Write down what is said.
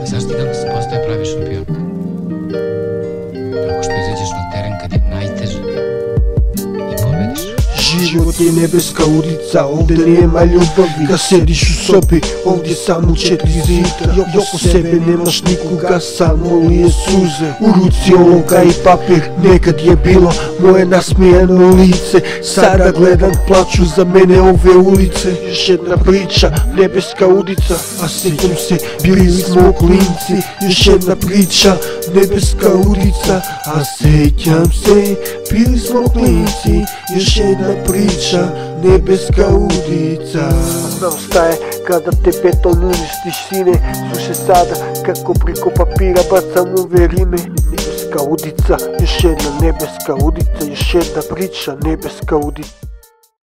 A znaš ti kako se postaje pravi šampion? Tako što izađeš na teren kad je najteže i pobediš. Život je nebeska ulica, ovdje nema ljubavi. Kad sediš u sobi, ovdje samo 4 zida. I oko sebe nemaš nikoga, samo lije suze. U ruci olovka i papir, nekad je bilo moje nasmijano lice. Sada gledam, plaću za mene ove ulice. Još jedna priča, nebeska ulica. A sjećam se, bili smo klinci. Još jedna priča, nebeska ulica. A sjećam se, bili smo klinci. Još jedna priča, nebeska ulica. Znam šta je kada te beton uništiš, sine. Slušaj sada kako preko papira bacam ove rime. Nebeska ulica, još jedna nebeska ulica. Još jedna priča, nebeska ulica.